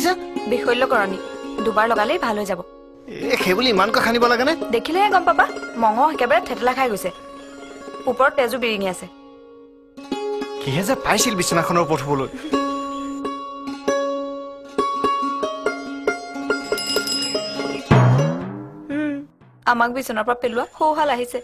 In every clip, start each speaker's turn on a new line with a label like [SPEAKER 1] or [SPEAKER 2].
[SPEAKER 1] সানিছে
[SPEAKER 2] বিশল্যকৰণী দুবাৰ লগালেই ভাল হৈ যাব
[SPEAKER 1] সেইবুলি ইমানকৈ খানিব লাগে নে
[SPEAKER 2] দেখিলেহে গম পাবা মঙহ একেবাৰে থেতেলা খাই গৈছে ওপৰত তেজু বিৰিঙি আছে
[SPEAKER 1] কিহে যে পাইছিল বিছনাখনৰ ওপৰত শুবলৈ
[SPEAKER 2] আমাক বিছনাৰ পৰা পেলোৱা সৌহাল আহিছে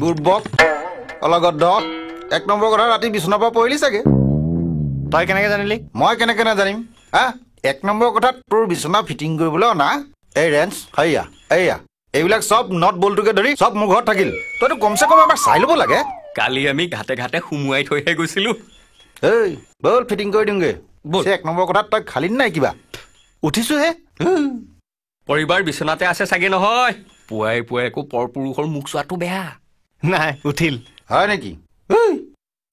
[SPEAKER 3] বুৰ্বক অলগদ্ধ এক নম্বৰ কথা ৰাতি বিছনাৰ পৰা পৰিলি চাগে
[SPEAKER 1] তই কেনেকৈ জানিলি
[SPEAKER 3] মই কেনেকৈ নাজানিম হা এক নম্বৰ কথাত তোৰ বিছনা ফিটিং কৰিবলৈ অনা এই ৰেঞ্চ হেয়া এয়া এইবিলাক চব নট বলটোকে ধৰি চব মোৰ ঘৰত থাকিল তইতো কমচে কম এবাৰ চাই ল'ব লাগে
[SPEAKER 4] কালি আমি ঘাটে ঘাটে সুমুৱাই থৈহে গৈছিলো
[SPEAKER 3] এই বল ফিটিং কৰি দিওঁগে বল এক নম্বৰ কথাত তই খালি নাই কিবা
[SPEAKER 1] উঠিছোহে
[SPEAKER 4] পৰিবাৰ বিচনাতে আছে চাগে নহয় পুৱাই পুৱাই একো পৰপুৰুষৰ মুখ চোৱাটো বেয়া
[SPEAKER 1] নাই উঠিল
[SPEAKER 3] হয় নেকি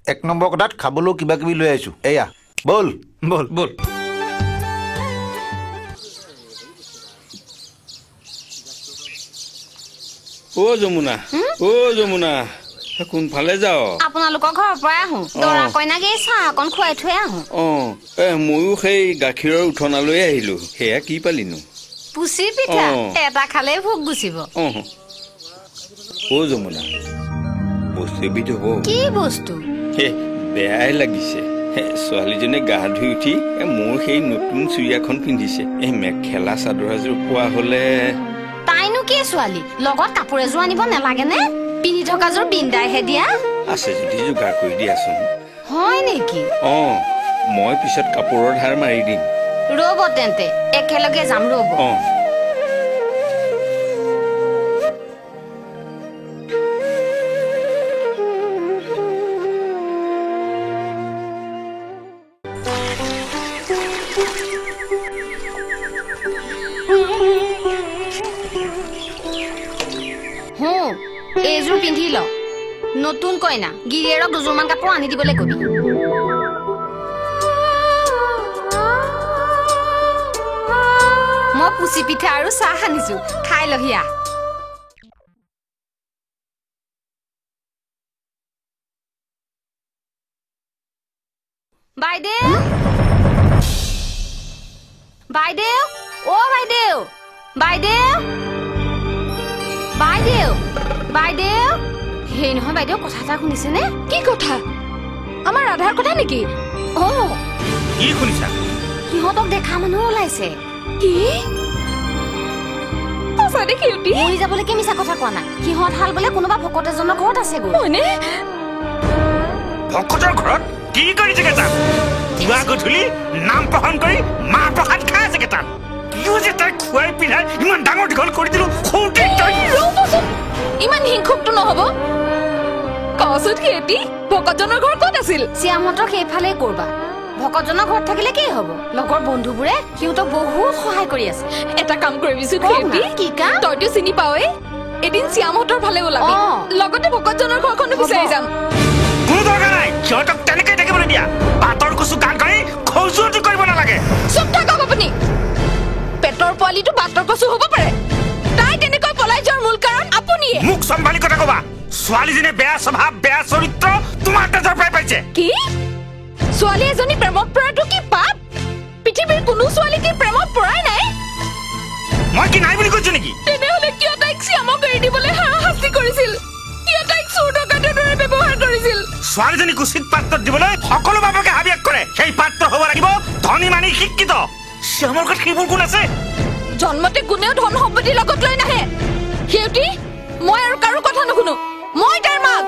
[SPEAKER 3] এক নম্বৰ কথাত খাবলৈও কিবা কিবি লৈ আহিছো এয়া বল
[SPEAKER 1] বল
[SPEAKER 4] বল
[SPEAKER 5] যমুনা কোনফালে যাও
[SPEAKER 6] আপোনালোকৰ ঘৰৰ পৰা আহো দৰা কইনাক এই চাহ অকণ খুৱাই থৈ আহো
[SPEAKER 5] ময়ো সেই গাখীৰৰ উঠনালৈ আহিলো সেয়া কি পালিনো
[SPEAKER 6] পুচি পিঠা এটা খালে ভোক গুচিব
[SPEAKER 5] যমুনা বস্তু এবিধ হব
[SPEAKER 6] কি বস্তু
[SPEAKER 5] বেয়াই লাগিছে ছোৱালীজনীয়ে গা ধুই উঠি মোৰ সেই নতুন চুৰিয়াখন পিন্ধিছে এই মেখেলা চাদৰ এযোৰ পোৱা হলে
[SPEAKER 6] তাইনো কি ছোৱালী লগত কাপোৰ এযোৰ আনিব নালাগে নে পিন্ধি থকাযোৰ বিন্দাইহে দিয়া
[SPEAKER 5] আছে যদি যোগাৰ কৰি দিয়াচোন
[SPEAKER 6] হয় নেকি
[SPEAKER 5] মই পিছত কাপোৰৰ ধাৰ মাৰি দিম
[SPEAKER 6] ৰ'ব তেন্তে একেলগে যাম ৰ'ব এইযোৰ পিন্ধি ল নতুন কইনা গিৰিয়েৰক দুযোৰমান কাপোৰ আনি দিবলৈ কবি মই পুচি পিঠা আৰু চাহ আনিছো খাই লহিয়া বাইদেউ বাইদেউ বাইদেউ বাইদেউ বাইদেউ বাইদেউ সেই নহয় বাইদেউ কথা এটা শুনিছেনে কি কথা আমাৰ ৰাধাৰ কথা নেকি
[SPEAKER 4] কি শুনিছা
[SPEAKER 6] সিহঁতক দেখা মানুহ ওলাইছে
[SPEAKER 2] কি সঁচাতে কিউটি
[SPEAKER 6] মৰি যাবলৈকে মিছা কথা কোৱা নাই সিহঁত হাল বোলে কোনোবা ভকত এজনৰ ঘৰত আছে
[SPEAKER 2] হয়নে
[SPEAKER 4] ভকতৰ ঘৰত কি কৰিছে কেতান পুৱা গধূলি নাম প্ৰসংগ কৰি মাহ প্ৰসাদ খাই আছে কেতান কিয় যে তাই খুৱাই পিন্ধাই ইমান ডাঙৰ দীঘল কৰি দিলো
[SPEAKER 2] ইমান হিংসুকটো নহব কচোন খেতি ভকতজনৰ ঘৰ ক'ত আছিল
[SPEAKER 6] শ্যামহঁতক সেইফালে কৰবা ভকতজনৰ ঘৰত থাকিলে কি হ'ব লগৰ বন্ধুবোৰে সিহঁতক বহুত সহায় কৰি আছে
[SPEAKER 2] এটা কাম কৰিবিচোন খেতি
[SPEAKER 6] কি কাম
[SPEAKER 2] তইতো চিনি পাৱই এদিন শ্যামহঁতৰ ফালে ওলাবি লগতে ভকতজনৰ ঘৰখনো বিচাৰি যাম
[SPEAKER 4] কোনো দৰকাৰ নাই সিহঁতক তেনেকৈ থাকিবলৈ দিয়া পাতৰ কচু গান কৰি খজুৱতি কৰিব নালাগে
[SPEAKER 2] চুপ থাকক আপুনি পেটৰ পোৱালিটো বাটৰ কচু হ'ব পাৰে তাই তেনেকৈ পলাই যোৱাৰ মূল কাৰণ আপুনিয়ে
[SPEAKER 4] মুখ চম্ভালি কথা কবা ছোৱালীজনীয়ে বেয়া স্বভাৱ বেয়া চৰিত্ৰ তোমাৰ তেজৰ পৰাই পাইছে
[SPEAKER 2] কি ছোৱালী এজনী প্ৰেমত পৰাটো কি পাপ পৃথিৱীৰ কোনো ছোৱালী কি প্ৰেমত পৰাই নাই
[SPEAKER 4] মই কি নাই বুলি কৈছো নেকি
[SPEAKER 2] তেনেহ'লে কিয় তাইক শ্যামক এৰি দিবলৈ হাৰাশাস্তি কৰিছিল কিয় তাইক চোৰ ডকাইতৰ দৰে ব্যৱহাৰ কৰিছিল
[SPEAKER 4] ছোৱালীজনীক উচিত পাত্ৰত দিবলৈ সকলো বাপকে হাবিয়াস কৰে সেই পাত্ৰ হ'ব লাগিব ধনী মানি শিক্ষিত শ্যামৰ ঘৰত সেইবোৰ গুণ আছে
[SPEAKER 2] জন্মতে কোনেও ধন সম্পত্তি লগত লৈ নাহে সিহঁতি মই আৰু কাৰো কথা নুশুনো মই তাইৰ মাক